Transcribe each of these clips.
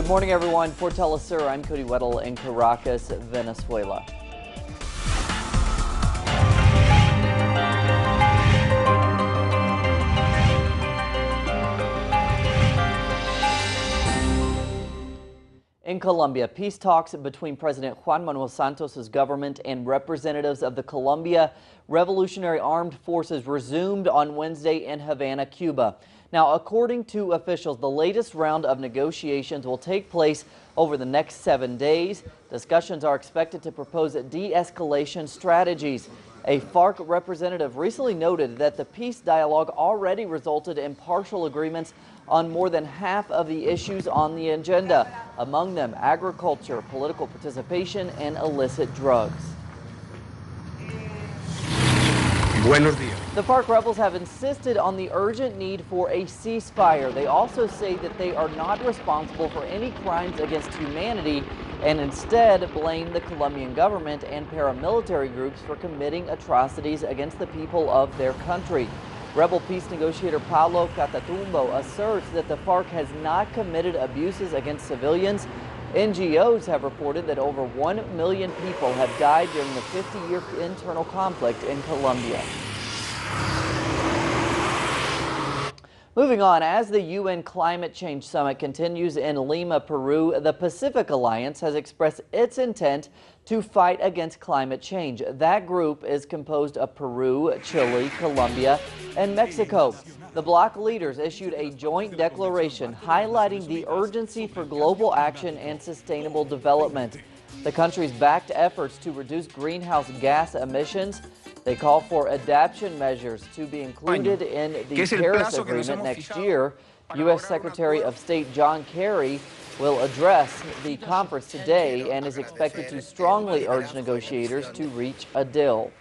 Good morning, everyone. For Telesur, I'm Cody Weddle in Caracas, Venezuela. In Colombia, peace talks between President Juan Manuel Santos' government and representatives of the Colombia Revolutionary Armed Forces resumed on Wednesday in Havana, Cuba. Now, according to officials, the latest round of negotiations will take place over the next 7 days. Discussions are expected to propose de-escalation strategies. A FARC representative recently noted that the peace dialogue already resulted in partial agreements on more than half of the issues on the agenda, among them agriculture, political participation, and illicit drugs. Buenos días. The FARC rebels have insisted on the urgent need for a ceasefire. They also say that they are not responsible for any crimes against humanity and instead blame the Colombian government and paramilitary groups for committing atrocities against the people of their country. Rebel peace negotiator Paulo Catatumbo asserts that the FARC has not committed abuses against civilians. NGOs have reported that over 1 million people have died during the 50-year internal conflict in Colombia. Moving on, as the UN Climate Change Summit continues in Lima, Peru, the Pacific Alliance has expressed its intent to fight against climate change. That group is composed of Peru, Chile, Colombia, and Mexico. The bloc leaders issued a joint declaration highlighting the urgency for global action and sustainable development. The countries backed efforts to reduce greenhouse gas emissions. They call for adaptation measures to be included in the Paris Agreement next year. U.S. Secretary of State John Kerry will address the conference today and is expected to strongly urge negotiators to reach a deal.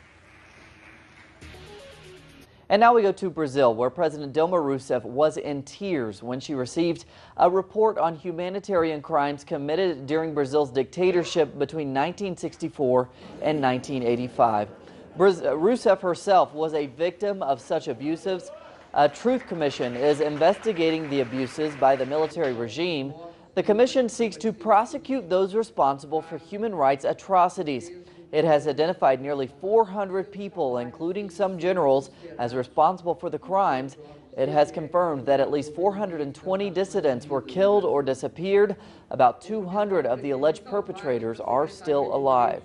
And now we go to Brazil, where President Dilma Rousseff was in tears when she received a report on humanitarian crimes committed during Brazil's dictatorship between 1964 and 1985. Rousseff herself was a victim of such abuses. A Truth Commission is investigating the abuses by the military regime. The commission seeks to prosecute those responsible for human rights atrocities. It has identified nearly 400 people, including some generals, as responsible for the crimes. It has confirmed that at least 420 dissidents were killed or disappeared. About 200 of the alleged perpetrators are still alive.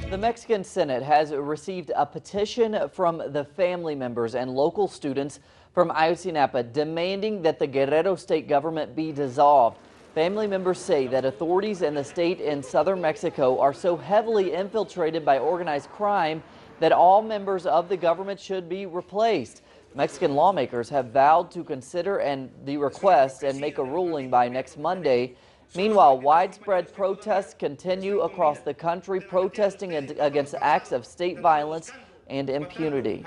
The Mexican Senate has received a petition from the family members and local students from Ayotzinapa demanding that the Guerrero state government be dissolved. Family members say that authorities in the state in southern Mexico are so heavily infiltrated by organized crime that all members of the government should be replaced. Mexican lawmakers have vowed to consider the request and make a ruling by next Monday. Meanwhile, widespread protests continue across the country, protesting against acts of state violence and impunity.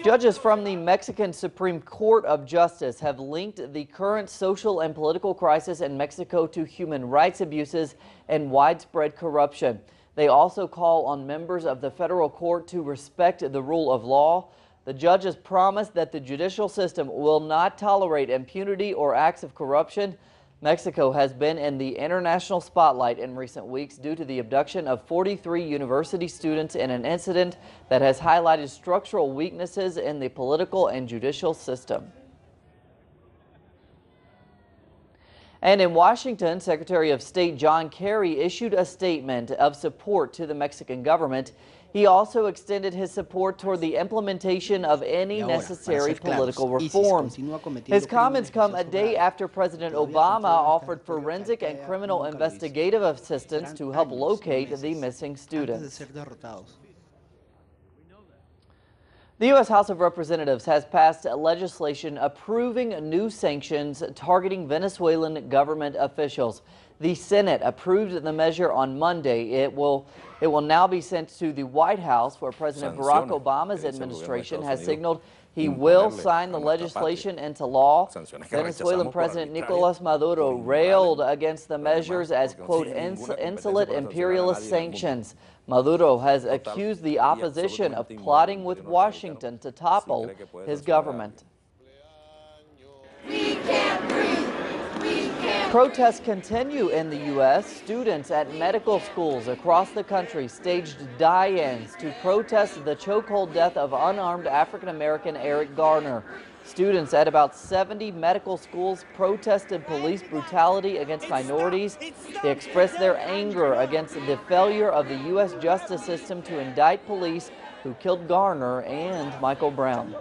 Judges from the Mexican Supreme Court of Justice have linked the current social and political crisis in Mexico to human rights abuses and widespread corruption. They also call on members of the federal court to respect the rule of law. The judges promise that the judicial system will not tolerate impunity or acts of corruption. Mexico has been in the international spotlight in recent weeks due to the abduction of 43 university students in an incident that has highlighted structural weaknesses in the political and judicial system. And in Washington, Secretary of State John Kerry issued a statement of support to the Mexican government. He also extended his support toward the implementation of any necessary political reforms. His comments come a day after President Obama offered forensic and criminal investigative assistance to help locate the missing students. The U.S. House of Representatives has passed legislation approving new sanctions targeting Venezuelan government officials. The Senate approved the measure on Monday. It will now be sent to the White House, where President Barack Obama's administration has signaled he will sign the legislation into law. Venezuelan President Nicolas Maduro railed against the measures as, quote, insolent imperialist sanctions. Maduro has accused the opposition of plotting with Washington to topple his government. Protests continue in the U.S. Students at medical schools across the country staged die-ins to protest the chokehold death of unarmed African-American Eric Garner. Students at about 70 medical schools protested police brutality against minorities. They expressed their anger against the failure of the U.S. justice system to indict police who killed Garner and Michael Brown.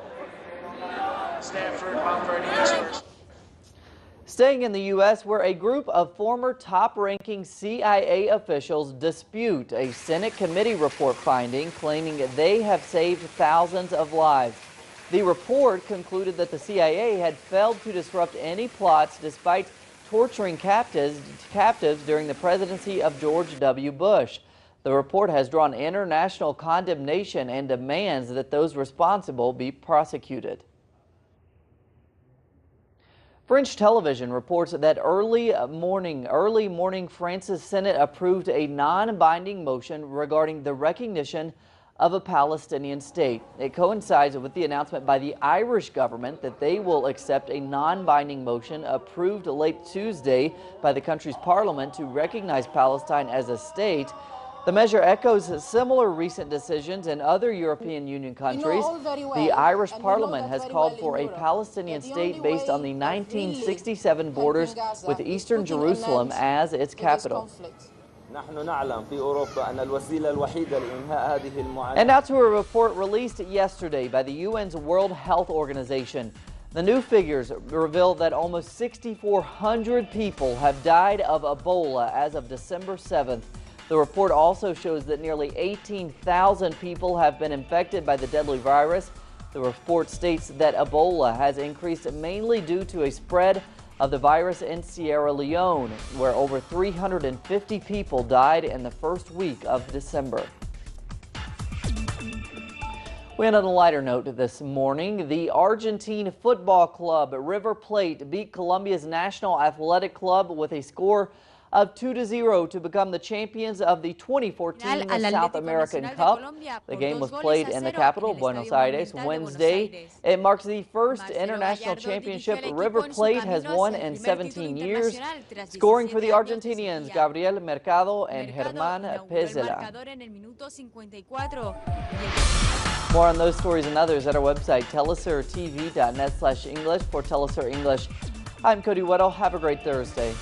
Staying in the U.S., where a group of former top-ranking CIA officials dispute a Senate committee report finding claiming they have saved thousands of lives. The report concluded that the CIA had failed to disrupt any plots despite torturing captives during the presidency of George W. Bush. The report has drawn international condemnation and demands that those responsible be prosecuted. French television reports that early morning France's Senate approved a non-binding motion regarding the recognition of a Palestinian state. It coincides with the announcement by the Irish government that they will accept a non-binding motion approved late Tuesday by the country's parliament to recognize Palestine as a state. The measure echoes similar recent decisions in other European Union countries. The Irish Parliament has called for a Palestinian state based on the 1967 borders with eastern Jerusalem as its capital. And now to a report released yesterday by the UN's World Health Organization. The new figures reveal that almost 6,400 people have died of Ebola as of December 7th. The report also shows that nearly 18,000 people have been infected by the deadly virus. The report states that Ebola has increased mainly due to a spread of the virus in Sierra Leone, where over 350 people died in the first week of December. And on a lighter note this morning, the Argentine football club River Plate beat Colombia's National Athletic Club with a score of 2-0 to become the champions of the 2014 South American Cup. The game was played in the capital, Buenos Aires, Wednesday. It marks the first international championship River Plate has won in 17 years. Scoring for the Argentinians, Gabriel Mercado and Germán Pézela. More on those stories and others at our website, telesurtv.net/English. For Telesur English, I'm Cody Weddle. Have a great Thursday.